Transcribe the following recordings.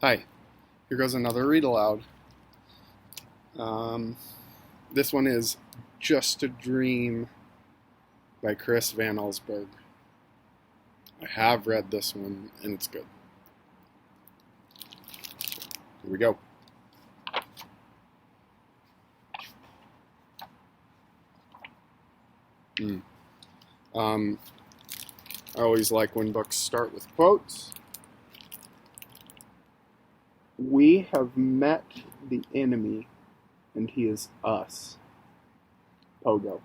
Hi, here goes another read aloud. This one is Just a Dream by Chris Van Allsburg. I have read this one and it's good. Here we go. I always like when books start with quotes. We have met the enemy, and he is us. Pogo.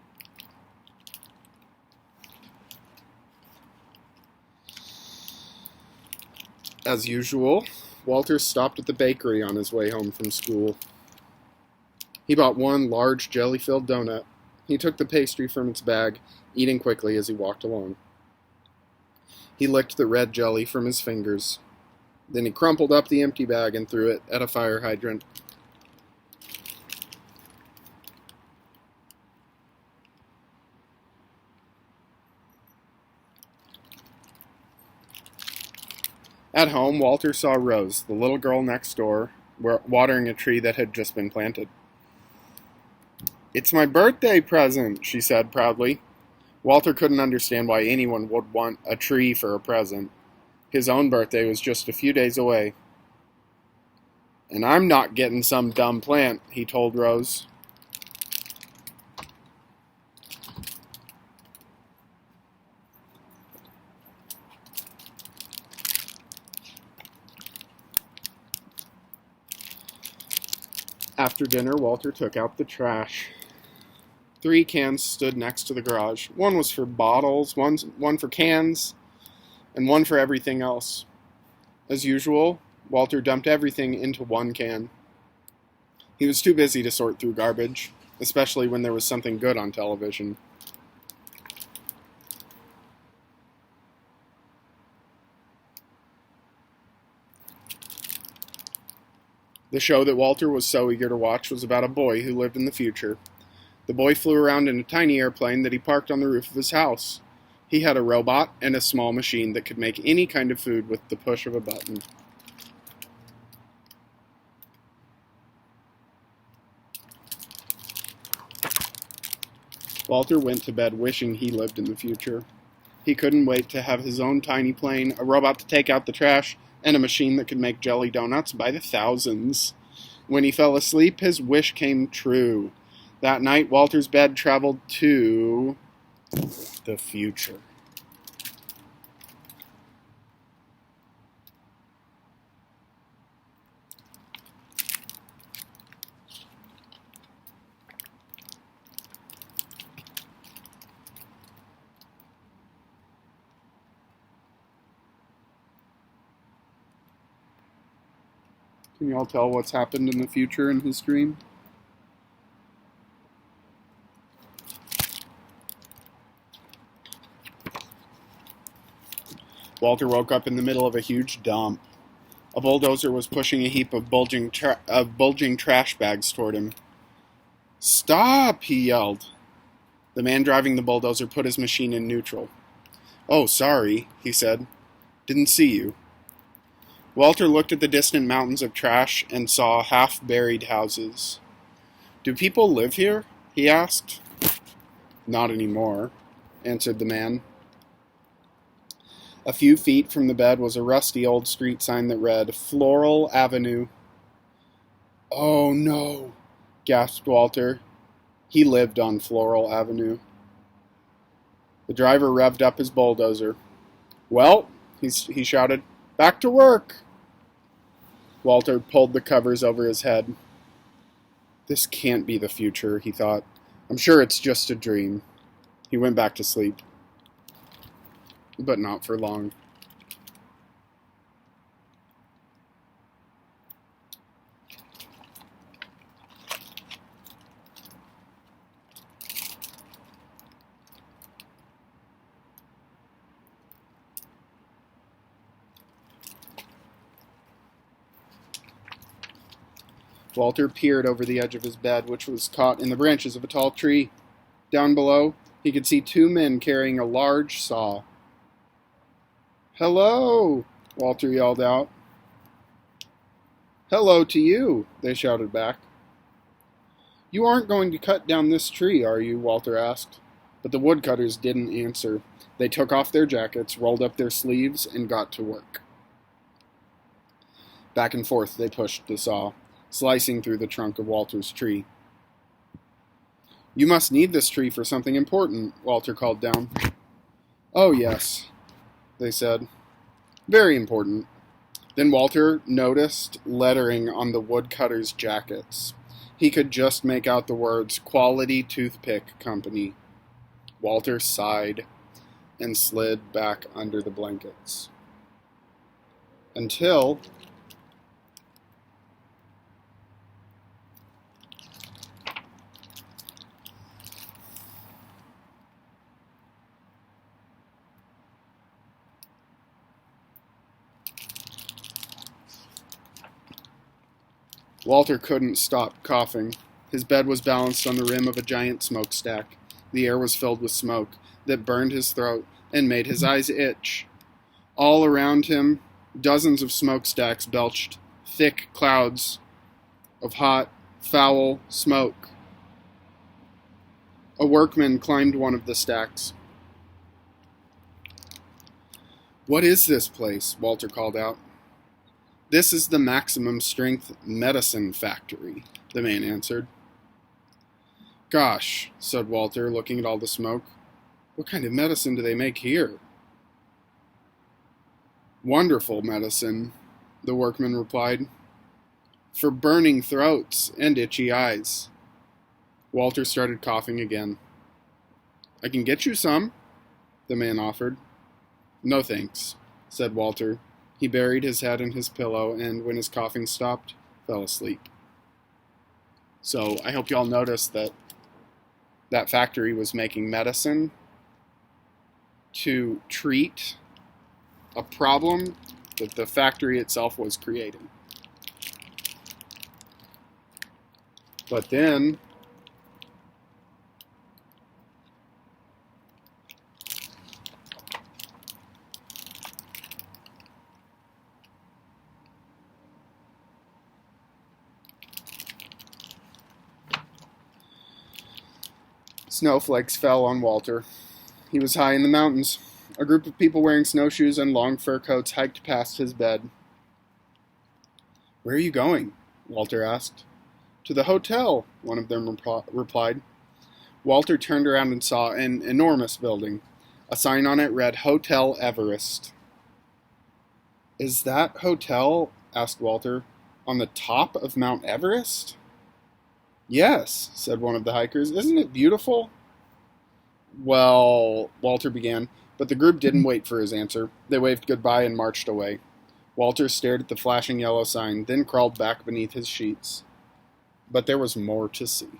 As usual, Walter stopped at the bakery on his way home from school. He bought one large jelly-filled donut. He took the pastry from its bag, eating quickly as he walked along. He licked the red jelly from his fingers. Then he crumpled up the empty bag and threw it at a fire hydrant. At home, Walter saw Rose, the little girl next door, watering a tree that had just been planted. "It's my birthday present," she said proudly. Walter couldn't understand why anyone would want a tree for a present. His own birthday was just a few days away. "And I'm not getting some dumb plant," he told Rose. After dinner, Walter took out the trash. 3 cans stood next to the garage. One was for bottles, one for cans, and one for everything else. As usual, Walter dumped everything into one can. He was too busy to sort through garbage, especially when there was something good on television. The show that Walter was so eager to watch was about a boy who lived in the future. The boy flew around in a tiny airplane that he parked on the roof of his house. He had a robot and a small machine that could make any kind of food with the push of a button. Walter went to bed wishing he lived in the future. He couldn't wait to have his own tiny plane, a robot to take out the trash, and a machine that could make jelly donuts by the thousands. When he fell asleep, his wish came true. That night, Walter's bed traveled to the future. Can you all tell what's happened in the future in his dream? Walter woke up in the middle of a huge dump. A bulldozer was pushing a heap of bulging trash bags toward him. "Stop!" he yelled. The man driving the bulldozer put his machine in neutral. "Oh, sorry," he said. "Didn't see you." Walter looked at the distant mountains of trash and saw half-buried houses. "Do people live here?" he asked. "Not anymore," answered the man. A few feet from the bed was a rusty old street sign that read, "Floral Avenue." "Oh no," gasped Walter. He lived on Floral Avenue. The driver revved up his bulldozer. "Well," he shouted, "back to work." Walter pulled the covers over his head. "This can't be the future," he thought. "I'm sure it's just a dream." He went back to sleep. But not for long. Walter peered over the edge of his bed, which was caught in the branches of a tall tree. Down below, he could see 2 men carrying a large saw. "Hello!" Walter yelled out. "Hello to you," they shouted back. "You aren't going to cut down this tree, are you?" Walter asked. But the woodcutters didn't answer. They took off their jackets, rolled up their sleeves, and got to work. Back and forth they pushed the saw, slicing through the trunk of Walter's tree. "You must need this tree for something important," Walter called down. "Oh, yes," they said. "Very important." Then Walter noticed lettering on the woodcutters' jackets. He could just make out the words "Quality Toothpick Company." Walter sighed and slid back under the blankets. Until Walter couldn't stop coughing. His bed was balanced on the rim of a giant smokestack. The air was filled with smoke that burned his throat and made his eyes itch. All around him, dozens of smokestacks belched thick clouds of hot, foul smoke. A workman climbed one of the stacks. "What is this place?" Walter called out. "This is the Maximum Strength Medicine Factory," the man answered. "Gosh," said Walter, looking at all the smoke. "What kind of medicine do they make here?" "Wonderful medicine," the workman replied. "For burning throats and itchy eyes." Walter started coughing again. "I can get you some," the man offered. "No thanks," said Walter. He buried his head in his pillow and, when his coughing stopped, fell asleep. So I hope you all noticed that that factory was making medicine to treat a problem that the factory itself was creating. But then snowflakes fell on Walter. He was high in the mountains. A group of people wearing snowshoes and long fur coats hiked past his bed. "Where are you going?" Walter asked. "To the hotel," one of them replied. Walter turned around and saw an enormous building. A sign on it read "Hotel Everest." "Is that hotel," asked Walter, "on the top of Mount Everest?" "Yes," said one of the hikers. "Isn't it beautiful?" "Well," Walter began, but the group didn't wait for his answer. They waved goodbye and marched away. Walter stared at the flashing yellow sign, then crawled back beneath his sheets. But there was more to see.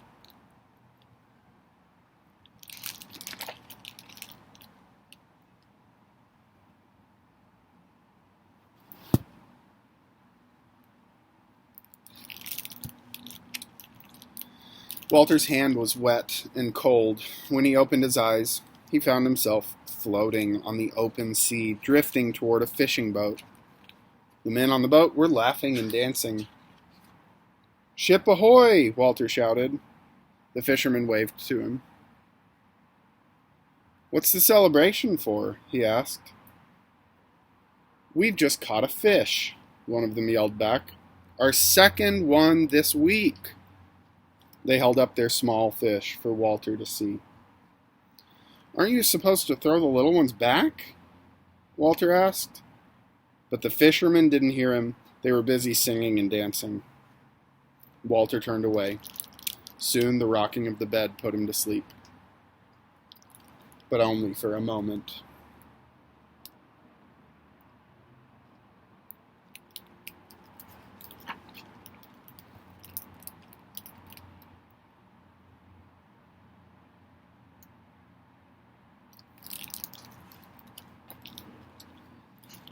Walter's hand was wet and cold. When he opened his eyes, he found himself floating on the open sea, drifting toward a fishing boat. The men on the boat were laughing and dancing. "Ship ahoy!" Walter shouted. The fisherman waved to him. "What's the celebration for?" he asked. "We've just caught a fish," one of them yelled back. "Our second one this week." They held up their small fish for Walter to see. "Aren't you supposed to throw the little ones back?" Walter asked. But the fishermen didn't hear him. They were busy singing and dancing. Walter turned away. Soon the rocking of the bed put him to sleep. But only for a moment.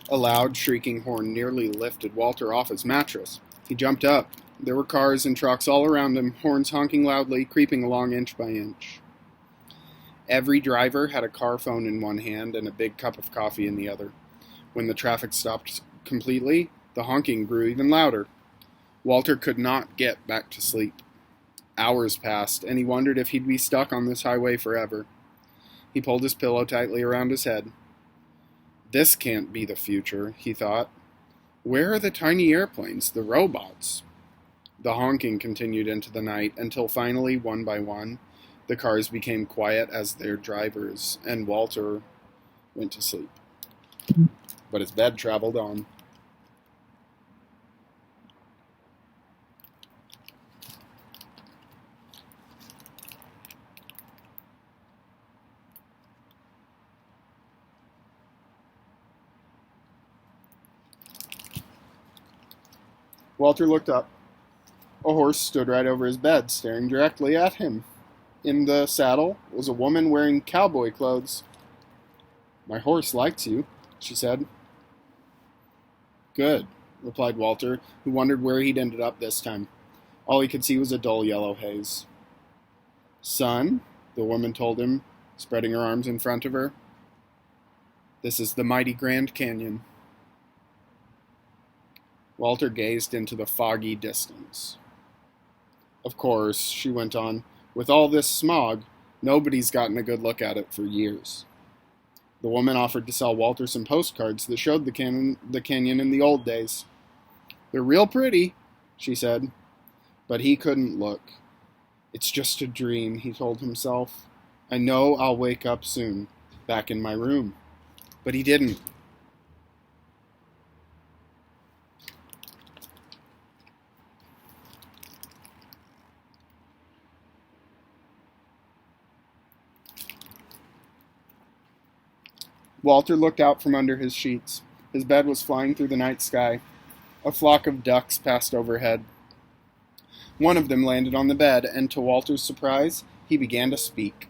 A loud, shrieking horn nearly lifted Walter off his mattress. He jumped up. There were cars and trucks all around him, horns honking loudly, creeping along inch by inch. Every driver had a car phone in one hand and a big cup of coffee in the other. When the traffic stopped completely, the honking grew even louder. Walter could not get back to sleep. Hours passed, and he wondered if he'd be stuck on this highway forever. He pulled his pillow tightly around his head. This can't be the future, he thought. Where are the tiny airplanes, the robots? The honking continued into the night until finally, one by one, the cars became quiet as their drivers, and Walter went to sleep. But his bed traveled on. Walter looked up. A horse stood right over his bed, staring directly at him. In the saddle was a woman wearing cowboy clothes. "My horse likes you," she said. "Good," replied Walter, who wondered where he'd ended up this time. All he could see was a dull yellow haze. "Son," the woman told him, spreading her arms in front of her, "this is the mighty Grand Canyon." Walter gazed into the foggy distance. "Of course," she went on, "with all this smog, nobody's gotten a good look at it for years." The woman offered to sell Walter some postcards that showed the canyon in the old days. "They're real pretty," she said, but he couldn't look. "It's just a dream," he told himself. "I know I'll wake up soon, back in my room." But he didn't. Walter looked out from under his sheets. His bed was flying through the night sky. A flock of ducks passed overhead. One of them landed on the bed, and to Walter's surprise, he began to speak.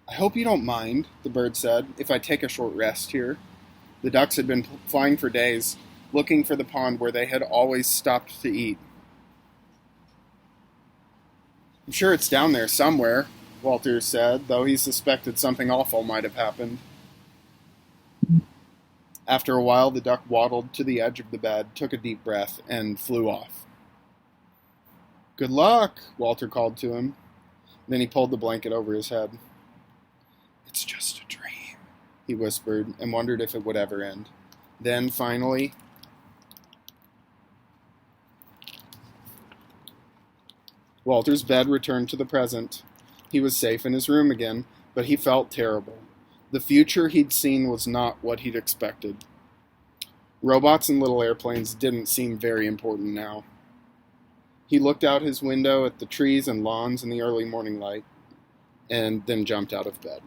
"I hope you don't mind," the bird said, "if I take a short rest here." The ducks had been flying for days, looking for the pond where they had always stopped to eat. "I'm sure it's down there somewhere," Walter said, though he suspected something awful might have happened. After a while, the duck waddled to the edge of the bed, took a deep breath, and flew off. "Good luck," Walter called to him. Then he pulled the blanket over his head. "It's just a dream," he whispered, and wondered if it would ever end. Then, finally, Walter's bed returned to the present. He was safe in his room again, but he felt terrible. The future he'd seen was not what he'd expected. Robots and little airplanes didn't seem very important now. He looked out his window at the trees and lawns in the early morning light, and then jumped out of bed.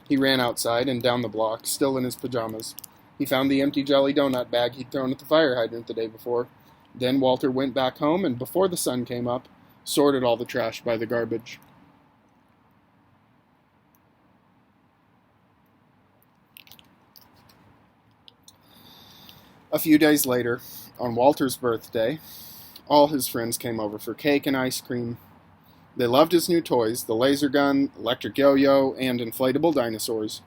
He ran outside and down the block, still in his pajamas. He found the empty jelly donut bag he'd thrown at the fire hydrant the day before. Then Walter went back home, and before the sun came up, sorted all the trash by the garbage. A few days later, on Walter's birthday, all his friends came over for cake and ice cream. They loved his new toys, the laser gun, electric yo-yo, and inflatable dinosaurs.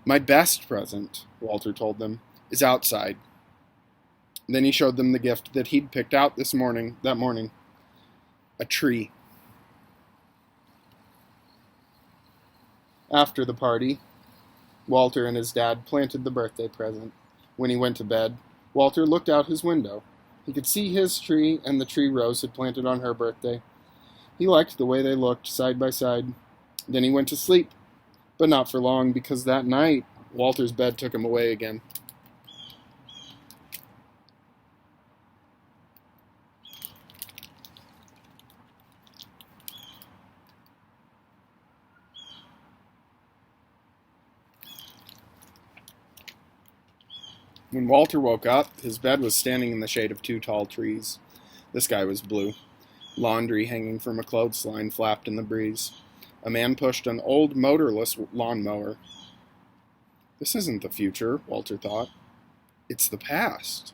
"My best present," Walter told them, "is outside." Then he showed them the gift that he'd picked out that morning. A tree. After the party, Walter and his dad planted the birthday present. When he went to bed, Walter looked out his window. He could see his tree and the tree Rose had planted on her birthday. He liked the way they looked side by side. Then he went to sleep, but not for long, because that night, Walter's bed took him away again. When Walter woke up, his bed was standing in the shade of two tall trees. The sky was blue. Laundry hanging from a clothesline flapped in the breeze. A man pushed an old motorless lawnmower. This isn't the future, Walter thought. It's the past.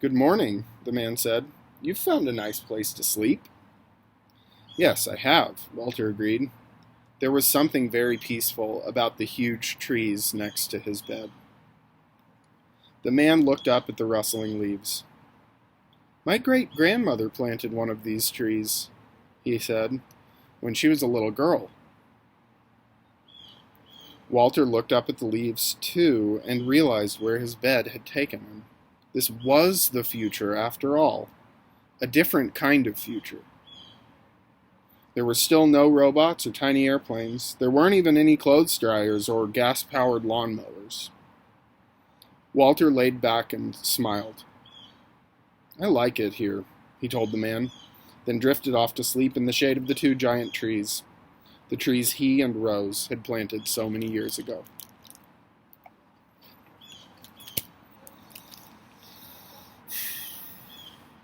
Good morning, the man said. You've found a nice place to sleep. Yes, I have, Walter agreed. There was something very peaceful about the huge trees next to his bed. The man looked up at the rustling leaves. "My great-grandmother planted one of these trees," he said, "when she was a little girl." Walter looked up at the leaves, too, and realized where his bed had taken him. This was the future, after all. A different kind of future. There were still no robots or tiny airplanes. There weren't even any clothes dryers or gas-powered lawnmowers. Walter laid back and smiled. "I like it here," he told the man, then drifted off to sleep in the shade of the two giant trees, the trees he and Rose had planted so many years ago.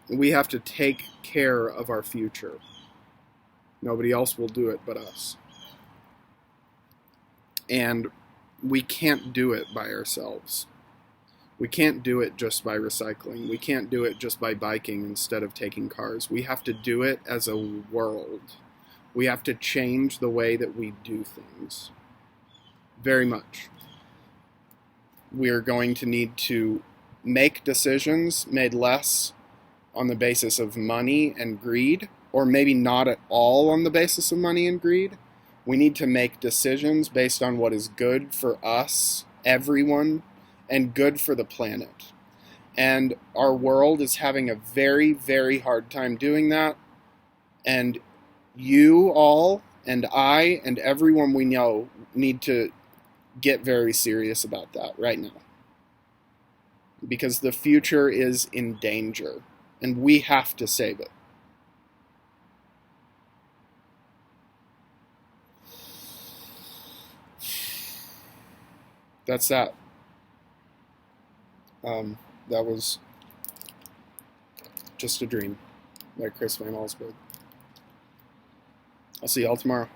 We have to take care of our future. Nobody else will do it but us. And we can't do it by ourselves. We can't do it just by recycling. We can't do it just by biking instead of taking cars. We have to do it as a world. We have to change the way that we do things. Very much. We are going to need to make decisions made less on the basis of money and greed, or maybe not at all on the basis of money and greed. We need to make decisions based on what is good for us, everyone, and good for the planet. And our world is having a very, very hard time doing that. And you all and I and everyone we know need to get very serious about that right now. Because the future is in danger, and we have to save it. That's that. That was Just a Dream by Chris Van Allsburg. I'll see y'all tomorrow.